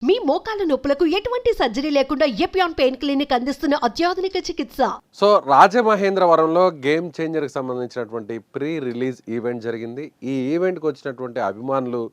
మీ మోకాల నొప్పులకు ఎటువంటి సర్జరీ లేకుండా ఎపియాన్ పెయిన్ క్లినిక్ అందిస్తున్న అత్యాధునిక చికిత్స. సో రాజమహేంద్రవరంలో గేమ్ చేంజర్కి సంబంధించినటువంటి ప్రీ రిలీజ్ ఈవెంట్ జరిగింది. ఈ ఈవెంట్కి వచ్చినటువంటి అభిమానులు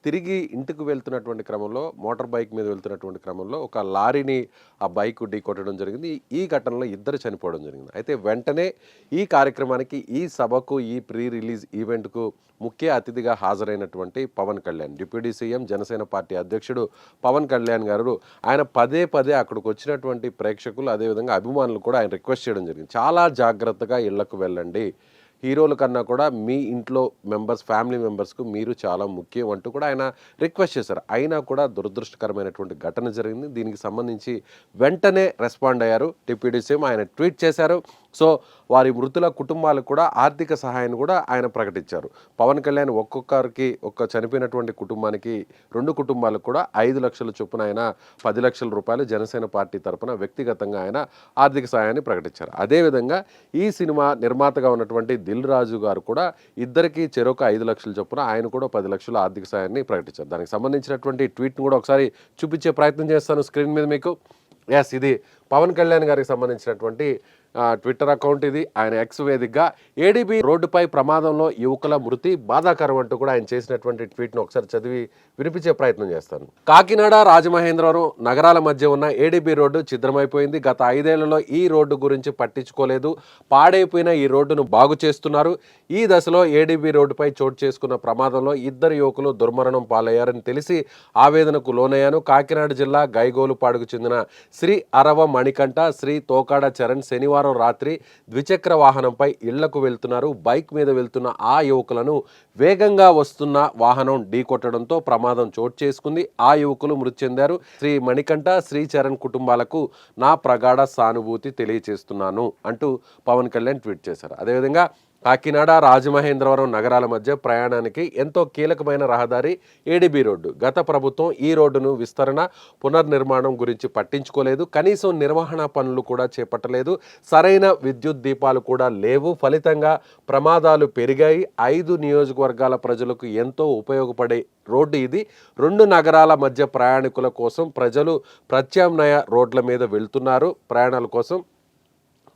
తిరిగి ఇంటికి వెళ్తున్నటువంటి క్రమంలో మోటార్ బైక్ మీద వెళ్తున్నటువంటి క్రమంలో ఒక లారీని ఆ బైక్ ఢీకొట్టడం జరిగింది. ఈ ఘటనలో ఇద్దరు చనిపోవడం జరిగింది. అయితే వెంటనే ఈ కార్యక్రమానికి, ఈ సభకు, ఈ ప్రీ రిలీజ్ ఈవెంట్కు ముఖ్య అతిథిగా హాజరైనటువంటి Pawan Kalyan, deputy CM, Janasena party అధ్యక్షుడు పవన్ కళ్యాణ్ గారు ఆయన పదే అక్కడికి వచ్చినటువంటి ప్రేక్షకులు, అదేవిధంగా అభిమానులు కూడా ఆయన రిక్వెస్ట్ చేయడం జరిగింది. చాలా జాగ్రత్తగా ఇళ్లకు వెళ్ళండి, హీరోల కన్నా కూడా మీ ఇంట్లో మెంబర్స్, ఫ్యామిలీ మెంబర్స్కు మీరు చాలా ముఖ్యం అంటూ కూడా ఆయన రిక్వెస్ట్ చేశారు. అయినా కూడా దురదృష్టకరమైనటువంటి ఘటన జరిగింది. దీనికి సంబంధించి వెంటనే రెస్పాండ్ అయ్యారు డిప్యూటీ సీఎం. ఆయన ట్వీట్ చేశారు. సో వారి మృతుల కుటుంబాలకు కూడా ఆర్థిక సహాయాన్ని కూడా ఆయన ప్రకటించారు. పవన్ కళ్యాణ్ ఒక్కొక్కరికి, చనిపోయినటువంటి కుటుంబానికి, 2 కుటుంబాలకు కూడా 5 లక్షల చొప్పున ఆయన 10 లక్షల రూపాయలు జనసేన పార్టీ తరఫున వ్యక్తిగతంగా ఆయన ఆర్థిక సహాయాన్ని ప్రకటించారు. అదేవిధంగా ఈ సినిమా నిర్మాతగా ఉన్నటువంటి దిల్ రాజు గారు కూడా ఇద్దరికి చెరొక 5 లక్షల చొప్పున ఆయన కూడా 10 లక్షల ఆర్థిక సహాయాన్ని ప్రకటించారు. దానికి సంబంధించినటువంటి ట్వీట్ను కూడా ఒకసారి చూపించే ప్రయత్నం చేస్తాను స్క్రీన్ మీద మీకు. ఇది పవన్ కళ్యాణ్ గారికి సంబంధించినటువంటి ట్విట్టర్ అకౌంట్. ఇది ఆయన ఎక్స్ వేదికగా ఏడీబీ రోడ్డుపై ప్రమాదంలో యువకుల మృతి బాధాకరం అంటూ కూడా ఆయన చేసినటువంటి ట్వీట్ను ఒకసారి చదివి వినిపించే ప్రయత్నం చేస్తాను. కాకినాడ, రాజమహేంద్రవరం నగరాల మధ్య ఉన్న ఏడీబీ రోడ్డు ఛిద్రమైపోయింది. గత 5 ఏళ్లలో ఈ రోడ్డు గురించి పట్టించుకోలేదు. పాడైపోయిన ఈ రోడ్డును బాగు చేస్తున్నారు. ఈ దశలో ఏడీబీ రోడ్డుపై చోటు చేసుకున్న ప్రమాదంలో 2 యువకులు దుర్మరణం పాలయ్యారని తెలిసి ఆవేదనకు లోనయ్యాను. కాకినాడ జిల్లా గైగోలుపాడుకు చెందిన శ్రీ అరవ మణికంఠ, శ్రీ తోకాడ చరణ్ శనివారం రాత్రి ద్విచక్ర వాహనంపై ఇళ్లకు వెళ్తున్నారు. బైక్ మీద వెళ్తున్న ఆ యువకులను వేగంగా వస్తున్న వాహనం ఢీకొట్టడంతో ప్రమాదం చోటు చేసుకుంది. ఆ యువకులు మృతి చెందారు. శ్రీ మణికంఠ, శ్రీ చరణ్ కుటుంబాలకు నా ప్రగాఢ సానుభూతి తెలియజేస్తున్నాను అంటూ పవన్ కళ్యాణ్ ట్వీట్ చేశారు. అదేవిధంగా కాకినాడ, రాజమహేంద్రవరం నగరాల మధ్య ప్రయాణానికి ఎంతో కీలకమైన రహదారి ఏడీబీ రోడ్డు. గత ప్రభుత్వం ఈ రోడ్డును విస్తరణ, పునర్నిర్మాణం గురించి పట్టించుకోలేదు. కనీసం నిర్వహణ పనులు కూడా చేపట్టలేదు. సరైన విద్యుత్ దీపాలు కూడా లేవు. ఫలితంగా ప్రమాదాలు పెరిగాయి. 5 నియోజకవర్గాల ప్రజలకు ఎంతో ఉపయోగపడే రోడ్డు ఇది. 2 నగరాల మధ్య ప్రయాణికుల కోసం ప్రజలు ప్రత్యామ్నాయ రోడ్ల మీద వెళ్తున్నారు ప్రయాణాల కోసం.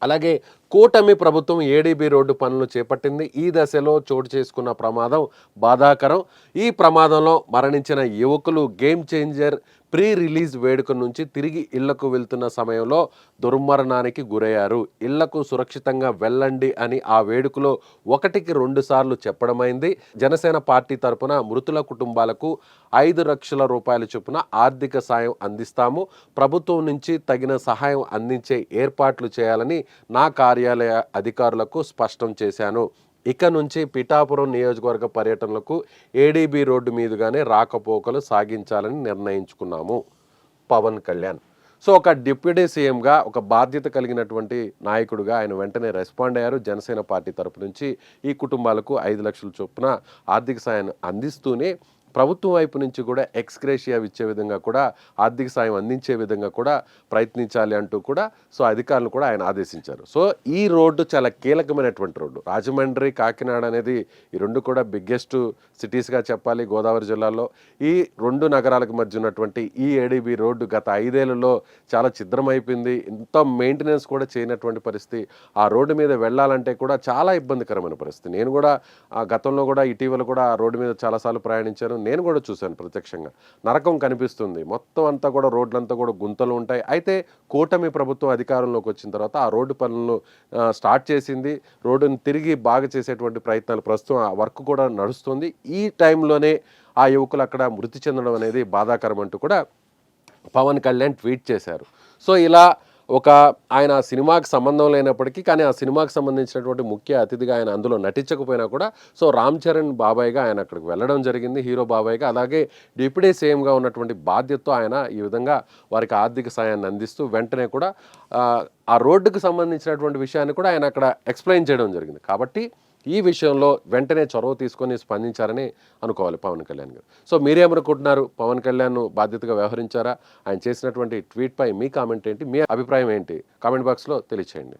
అలాగే కూటమి ప్రభుత్వం ఏడీబీ రోడ్డు పనులు చేపట్టింది. ఈ దశలో చోటు చేసుకున్న ప్రమాదం బాధాకరం. ఈ ప్రమాదంలో మరణించిన యువకులు గేమ్ చేంజర్ ప్రీ రిలీజ్ వేడుక నుంచి తిరిగి ఇళ్లకు వెళ్తున్న సమయంలో దుర్మరణానికి గురయ్యారు. ఇళ్లకు సురక్షితంగా వెళ్ళండి అని ఆ వేడుకలో 1కి 2 సార్లు చెప్పడమైంది. జనసేన పార్టీ తరపున మృతుల కుటుంబాలకు 5 లక్షల రూపాయల చొప్పున ఆర్థిక సాయం అందిస్తాము. ప్రభుత్వం నుంచి తగిన సహాయం అందించే ఏర్పాట్లు చేయాలని నా కార్యాలయ అధికారులకు స్పష్టం చేశాను. ఇక నుంచి పిఠాపురం నియోజకవర్గ పర్యటనలకు ఏడీబీ రోడ్డు మీదుగానే రాకపోకలు సాగించాలని నిర్ణయించుకున్నాము. పవన్ కళ్యాణ్. సో ఒక డిప్యూటీ సీఎంగా, ఒక బాధ్యత కలిగినటువంటి నాయకుడిగా ఆయన వెంటనే రెస్పాండ్ అయ్యారు. జనసేన పార్టీ తరపు నుంచి ఈ కుటుంబాలకు 5 లక్షల చొప్పున ఆర్థిక సాయాన్ని అందిస్తూనే ప్రభుత్వం వైపు నుంచి కూడా ఎక్స్గ్రేషియా ఇచ్చే విధంగా కూడా, ఆర్థిక సాయం అందించే విధంగా కూడా ప్రయత్నించాలి అంటూ కూడా సో అధికారులు కూడా ఆయన ఆదేశించారు. సో ఈ రోడ్డు చాలా కీలకమైనటువంటి రోడ్డు. రాజమండ్రి, కాకినాడ అనేది ఈ 2 కూడా బిగ్గెస్ట్ సిటీస్గా చెప్పాలి గోదావరి జిల్లాలో. ఈ 2 నగరాలకు మధ్య ఉన్నటువంటి ఈ ఏడీబీ రోడ్డు గత 5 ఏళ్లలో చాలా ఛిద్రమైపోయింది. ఎంత మెయింటెనెన్స్ కూడా చేయనటువంటి పరిస్థితి. ఆ రోడ్డు మీద వెళ్ళాలంటే కూడా చాలా ఇబ్బందికరమైన పరిస్థితి. నేను కూడా గతంలో కూడా ఇటీవల కూడా ఆ రోడ్డు మీద చాలాసార్లు ప్రయాణించాను. నేను కూడా చూశాను ప్రత్యక్షంగా. నరకం కనిపిస్తుంది. మొత్తం అంతా కూడా రోడ్లంతా కూడా గుంతలు ఉంటాయి. అయితే కూటమి ప్రభుత్వం అధికారంలోకి వచ్చిన తర్వాత ఆ రోడ్డు పనులను స్టార్ట్ చేసింది. రోడ్డును తిరిగి బాగా చేసేటువంటి ప్రయత్నాలు ప్రస్తుతం ఆ వర్క్ కూడా నడుస్తుంది. ఈ టైంలోనే ఆ యువకులు అక్కడ మృతి చెందడం అనేది బాధాకరం అంటూ కూడా పవన్ కళ్యాణ్ ట్వీట్ చేశారు. సో ఇలా ఆయన సినిమాకి సంబంధం లేనప్పటికీ, కానీ ఆ సినిమాకి సంబంధించినటువంటి ముఖ్య అతిథిగా ఆయన అందులో నటించకపోయినా కూడా సో రామ్ చరణ్ బాబాయ్గా ఆయన అక్కడికి వెళ్ళడం జరిగింది, హీరో బాబాయ్గా. అలాగే డిప్యూటీ సీఎంగా ఉన్నటువంటి బాధ్యతతో ఆయన ఈ విధంగా వారికి ఆర్థిక సాయాన్ని అందిస్తూ వెంటనే కూడా ఆ రోడ్డుకు సంబంధించినటువంటి విషయాన్ని కూడా ఆయన అక్కడ ఎక్స్ప్లెయిన్ చేయడం జరిగింది. కాబట్టి ఈ విషయంలో వెంటనే చొరవ తీసుకొని స్పందించారని అనుకోవాలి పవన్ కళ్యాణ్ గారు. సో మీరేమనుకుంటున్నారు? పవన్ కళ్యాణ్ బాధ్యతగా వ్యవహరించారా? ఆయన చేసినటువంటి ట్వీట్పై మీ కామెంట్ ఏంటి? మీ అభిప్రాయం ఏంటి? కామెంట్ బాక్స్లో తెలియచేయండి.